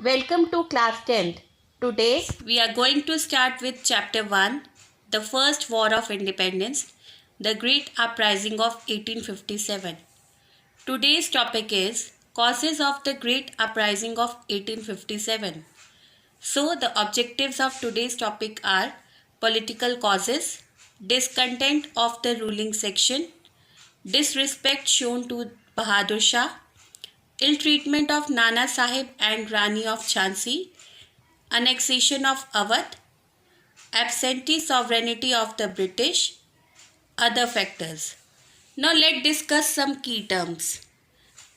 Welcome to class 10th. Today We are going to start with chapter 1, the First War of Independence, the Great Uprising of 1857. Today's topic is Causes of the Great Uprising of 1857. So, the objectives of today's topic are political causes, discontent of the ruling section, disrespect shown to Bahadur Shah, ill treatment of Nana Sahib and Rani of Jhansi, annexation of Awadh, absentee sovereignty of the British, other factors. Now let's discuss some key terms.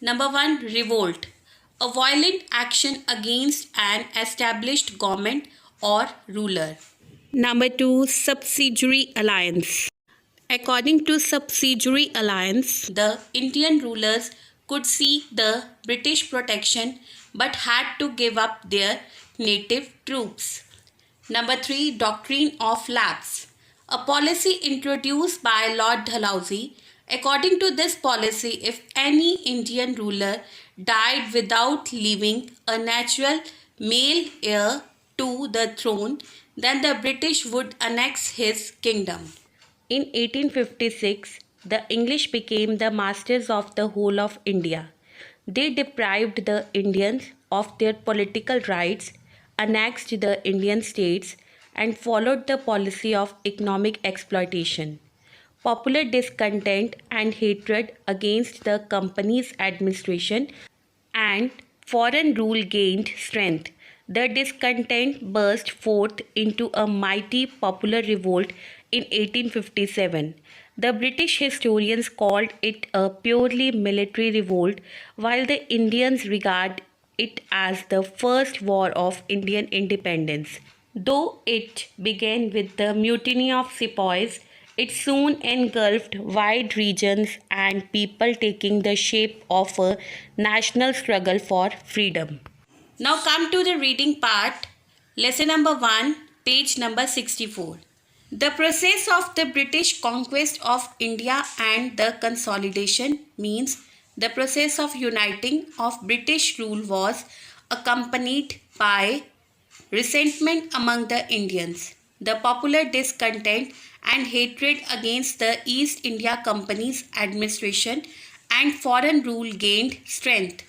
Number 1, revolt, a violent action against an established government or ruler. Number 2, subsidiary alliance. According to subsidiary alliance, the Indian rulers could seek the British protection but had to give up their native troops. Number 3, doctrine of lapse, a policy introduced by Lord Dalhousie. According to this policy, if any Indian ruler died without leaving a natural male heir to the throne, then the British would annex his kingdom. In 1856, the English became the masters of the whole of India. They deprived the Indians of their political rights, annexed the Indian states, and followed the policy of economic exploitation. Popular discontent and hatred against the company's administration and foreign rule gained strength. The discontent burst forth into a mighty popular revolt in 1857. The British historians called it a purely military revolt, while the Indians regard it as the first war of Indian independence. Though it began with the mutiny of sepoys, it soon engulfed wide regions and people, taking the shape of a national struggle for freedom. Now come to the reading part. Lesson number 1, page number 64. The process of the British conquest of India and the consolidation, means the process of uniting of British rule, was accompanied by resentment among the Indians, the popular discontent and hatred against the East India Company's administration and foreign rule gained strength.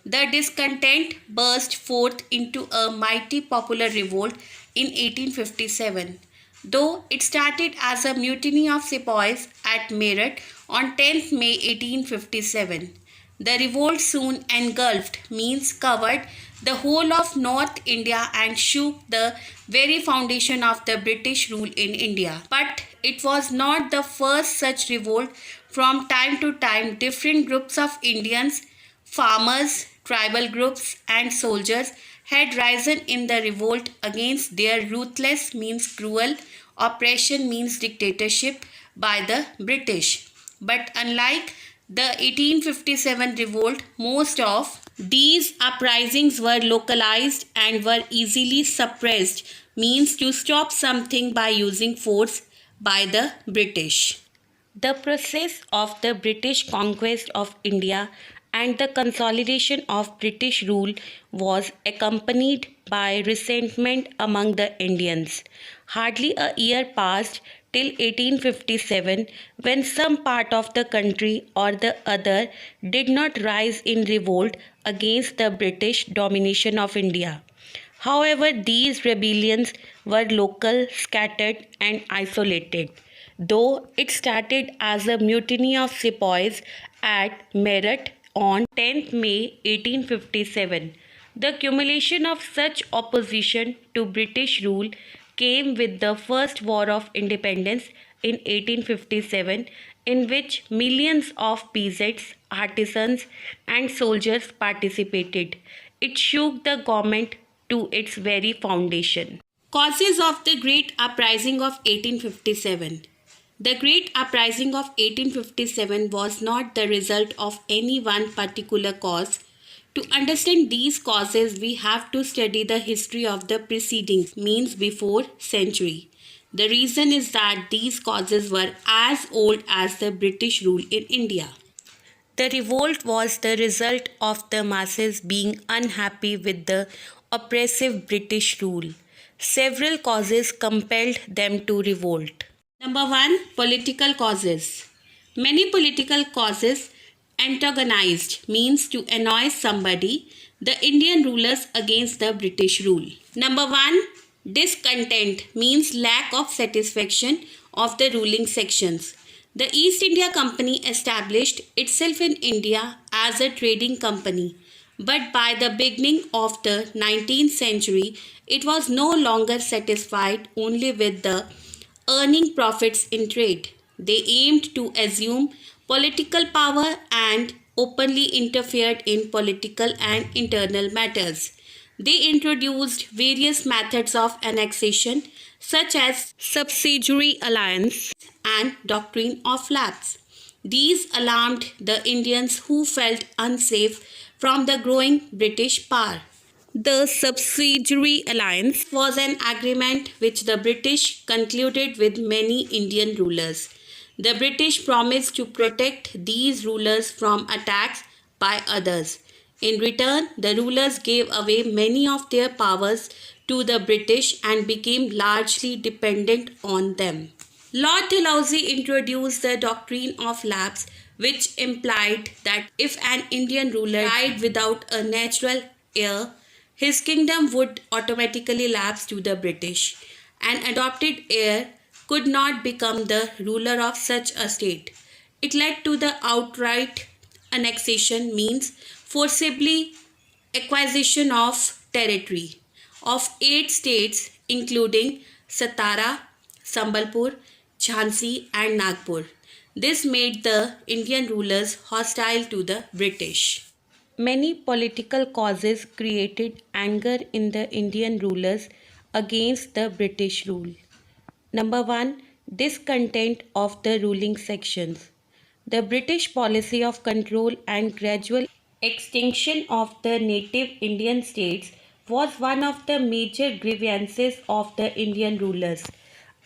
The discontent burst forth into a mighty popular revolt in 1857. Though it started as a mutiny of sepoys at Meerut on 10th May 1857, the revolt soon engulfed, means covered, the whole of North India and shook the very foundation of the British rule in India. But it was not the first such revolt. From time to time, different groups of Indians, farmers, tribal groups, and soldiers had risen in the revolt against their ruthless, means cruel, oppression, means dictatorship by the British. But unlike the 1857 revolt, most of these uprisings were localized and were easily suppressed, means to stop something by using force by the British. The process of the British conquest of India and the consolidation of British rule was accompanied by resentment among the Indians. Hardly a year passed till 1857 when some part of the country or the other did not rise in revolt against the British domination of India. However, these rebellions were local, scattered, and isolated. Though it started as a mutiny of sepoys at Meerut on 10th May 1857, the accumulation of such opposition to British rule came with the First War of Independence in 1857, in which millions of peasants, artisans, and soldiers participated. It shook the government to its very foundation. Causes of the Great Uprising of 1857. The Great Uprising of 1857 was not the result of any one particular cause. To understand these causes, we have to study the history of the preceding, means before century. The reason is that these causes were as old as the British rule in India. The revolt was the result of the masses being unhappy with the oppressive British rule. Several causes compelled them to revolt. Number 1. Political causes. Many political causes antagonized, means to annoy somebody, the Indian rulers against the British rule. Number 1. Discontent, means lack of satisfaction of the ruling sections. The East India Company established itself in India as a trading company, but by the beginning of the 19th century, it was no longer satisfied only with the earning profits in trade. They aimed to assume political power and openly interfered in political and internal matters. They introduced various methods of annexation, such as subsidiary alliance and doctrine of lapse. These alarmed the Indians who felt unsafe from the growing British power. The Subsidiary Alliance was an agreement which the British concluded with many Indian rulers. The British promised to protect these rulers from attacks by others. In return, the rulers gave away many of their powers to the British and became largely dependent on them. Lord Dalhousie introduced the doctrine of lapse, which implied that if an Indian ruler died without a natural heir, his kingdom would automatically lapse to the British. An adopted heir could not become the ruler of such a state. It led to the outright annexation, means forcibly acquisition of territory, of 8 states including Satara, Sambalpur, Jhansi and Nagpur. This made the Indian rulers hostile to the British. Many political causes created anger in the Indian rulers against the British rule. Number 1. Discontent of the ruling sections. The British policy of control and gradual extinction of the native Indian states was one of the major grievances of the Indian rulers.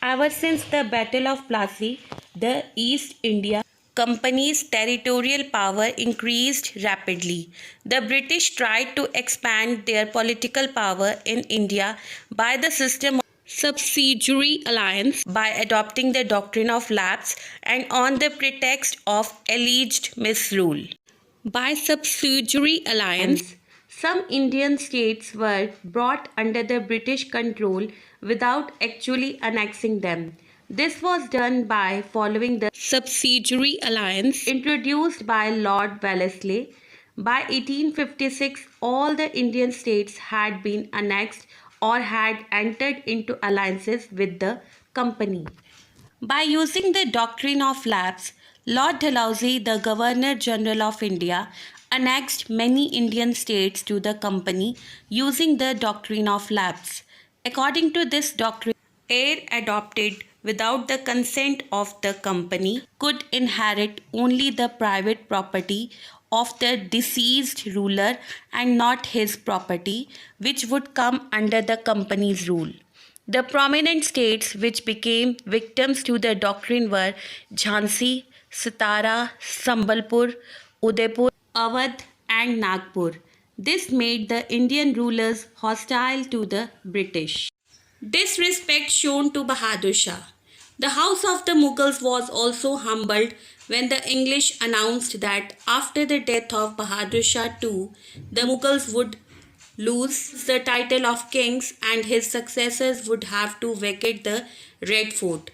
Ever since the Battle of Plassey, the East India Company's territorial power increased rapidly. The British tried to expand their political power in India by the system of subsidiary alliance, by adopting the doctrine of lapse and on the pretext of alleged misrule. By subsidiary alliance, some Indian states were brought under the British control without actually annexing them. This was done by following the subsidiary alliance introduced by Lord Wellesley. By 1856, all the Indian states had been annexed or had entered into alliances with the company. By using the doctrine of lapse, Lord Dalhousie, the Governor General of India, annexed many Indian states to the company using the doctrine of lapse. According to this doctrine, heir adopted without the consent of the company could inherit only the private property of the deceased ruler and not his property, which would come under the company's rule. The prominent states which became victims to the doctrine were Jhansi, Satara, Sambalpur, Udaipur, Awadh and Nagpur. This made the Indian rulers hostile to the British. Disrespect shown to Bahadur Shah. The house of the Mughals was also humbled when the English announced that after the death of Bahadur Shah II, the Mughals would lose the title of kings and his successors would have to vacate the Red Fort.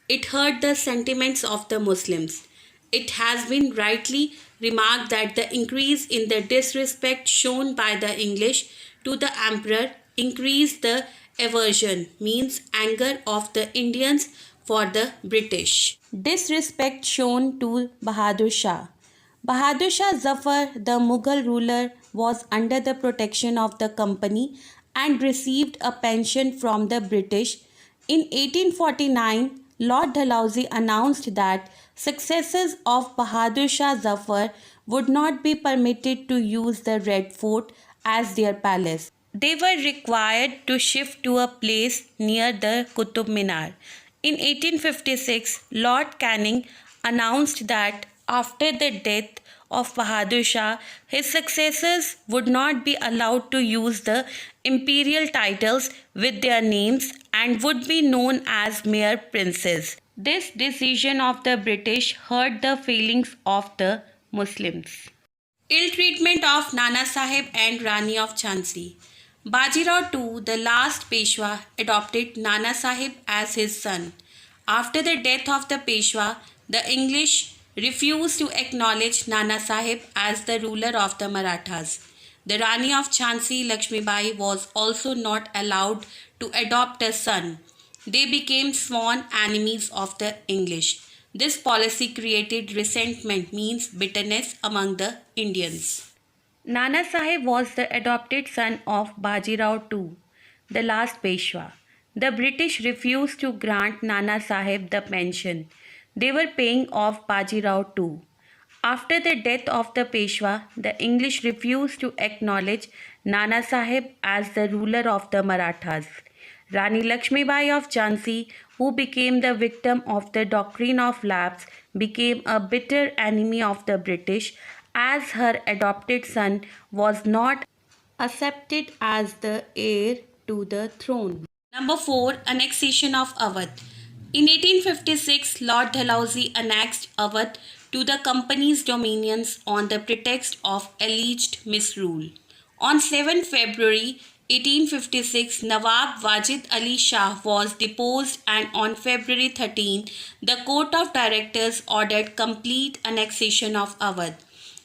It hurt the sentiments of the Muslims. It has been rightly remarked that the increase in the disrespect shown by the English to the emperor increased the aversion, means anger of the Indians for the British. Disrespect shown to Bahadur Shah. Bahadur Shah Zafar, the Mughal ruler, was under the protection of the company and received a pension from the British. In 1849, Lord Dalhousie announced that successors of Bahadur Shah Zafar would not be permitted to use the Red Fort as their palace. They were required to shift to a place near the Qutub Minar. In 1856, Lord Canning announced that after the death of Bahadur Shah, his successors would not be allowed to use the imperial titles with their names and would be known as mere princes. This decision of the British hurt the feelings of the Muslims. Ill treatment of Nana Sahib and Rani of Jhansi. Bajirao II, the last Peshwa, adopted Nana Sahib as his son. After the death of the Peshwa, the English refused to acknowledge Nana Sahib as the ruler of the Marathas. The Rani of Jhansi, Lakshmibai, was also not allowed to adopt a son. They became sworn enemies of the English. This policy created resentment, means bitterness among the Indians. Nana Sahib was the adopted son of Bajirao II, the last Peshwa. The British refused to grant Nana Sahib the pension. They were paying off Bajirao II. After the death of the Peshwa, the English refused to acknowledge Nana Sahib as the ruler of the Marathas. Rani Lakshmibai of Jhansi, who became the victim of the doctrine of lapse, became a bitter enemy of the British as her adopted son was not accepted as the heir to the throne. Number 4. Annexation of Awadh. In 1856, Lord Dalhousie annexed Awadh to the company's dominions on the pretext of alleged misrule. On 7 February 1856, Nawab Wajid Ali Shah was deposed, and on February 13, the Court of Directors ordered complete annexation of Awadh.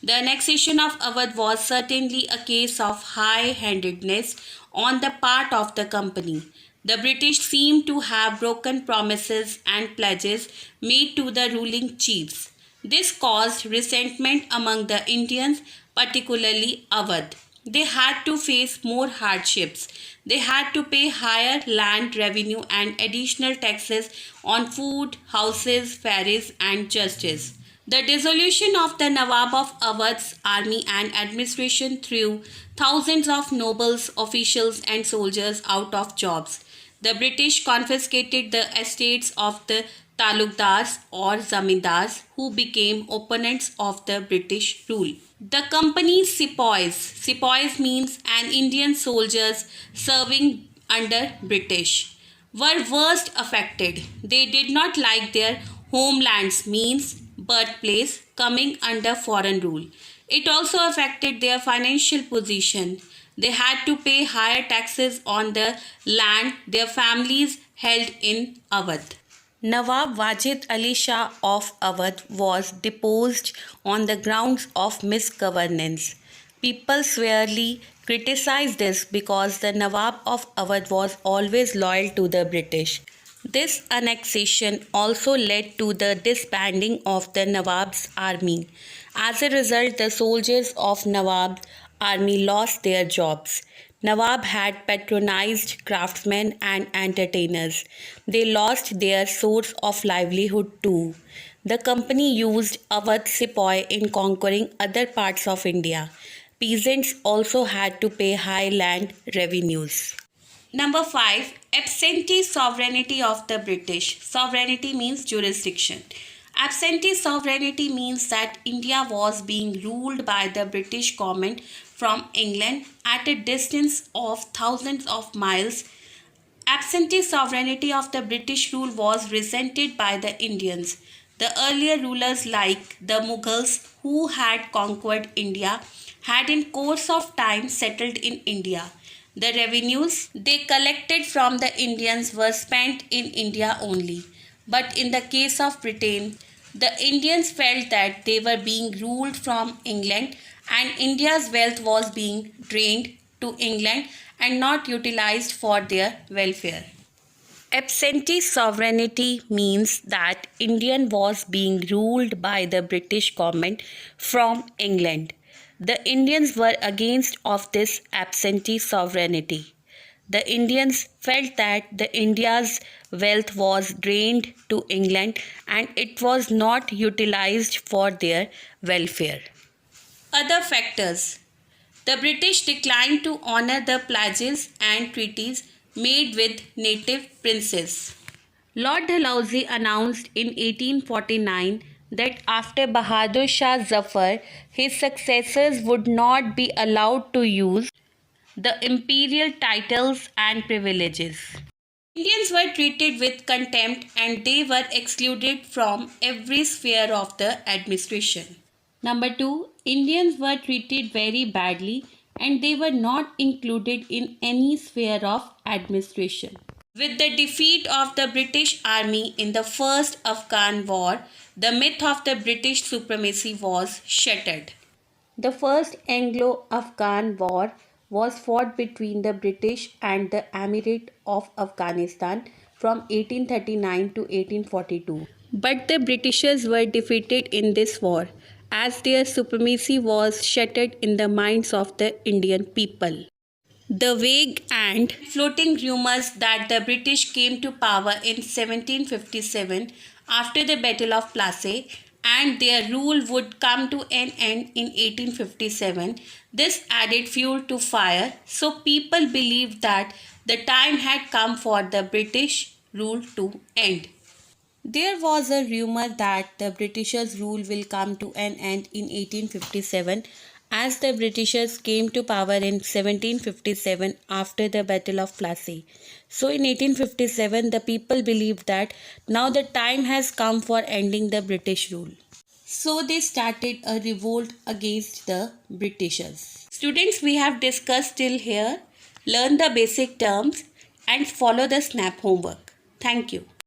The annexation of Awadh was certainly a case of high-handedness on the part of the company. The British seem to have broken promises and pledges made to the ruling chiefs. This caused resentment among the Indians, particularly Awadh. They had to face more hardships. They had to pay higher land revenue and additional taxes on food, houses, ferries, and justice. The dissolution of the Nawab of Awadh's army and administration threw thousands of nobles, officials, and soldiers out of jobs. The British confiscated the estates of the talukdars or zamindars who became opponents of the British rule. The company's sepoys means an Indian soldiers serving under British, were worst affected. They did not like their homelands, means birthplace, coming under foreign rule. It also affected their financial position. They had to pay higher taxes on the land their families held in Awadh. Nawab Wajid Ali Shah of Awadh was deposed on the grounds of misgovernance. People severely criticized this because the Nawab of Awadh was always loyal to the British. This annexation also led to the disbanding of the Nawab's army. As a result, the soldiers of Nawab's army lost their jobs. Nawab had patronized craftsmen and entertainers. They lost their source of livelihood too. The company used Awadh sepoy in conquering other parts of India. Peasants also had to pay high land revenues. Number 5. Absentee sovereignty of the British. Sovereignty means jurisdiction. Absentee sovereignty means that India was being ruled by the British government from England at a distance of thousands of miles. Absentee sovereignty of the British rule was resented by the Indians. The earlier rulers like the Mughals who had conquered India had in course of time settled in India. The revenues they collected from the Indians were spent in India only. But in the case of Britain, the Indians felt that they were being ruled from England and India's wealth was being drained to England and not utilized for their welfare. Absentee sovereignty means that India was being ruled by the British government from England. The Indians were against of this absentee sovereignty. The Indians felt that the India's wealth was drained to England and it was not utilized for their welfare. Other factors. The British declined to honor the pledges and treaties made with native princes. Lord Dalhousie announced in 1849 that after Bahadur Shah Zafar, his successors would not be allowed to use the imperial titles and privileges. Indians were treated with contempt and they were excluded from every sphere of the administration. Number 2, Indians were treated very badly and they were not included in any sphere of administration. With the defeat of the British Army in the First Afghan War, the myth of the British supremacy was shattered. The First Anglo-Afghan War was fought between the British and the Emirate of Afghanistan from 1839 to 1842. But the Britishers were defeated in this war as their supremacy was shattered in the minds of the Indian people. The vague and floating rumors that the British came to power in 1757 after the Battle of Plassey and their rule would come to an end in 1857, this added fuel to fire, so people believed that the time had come for the British rule to end. There was a rumor that the Britishers' rule will come to an end in 1857 as the Britishers came to power in 1757 after the Battle of Plassey. So in 1857 the people believed that now the time has come for ending the British rule. So they started a revolt against the Britishers. Students, we have discussed till here. Learn the basic terms and follow the SNAP homework. Thank you.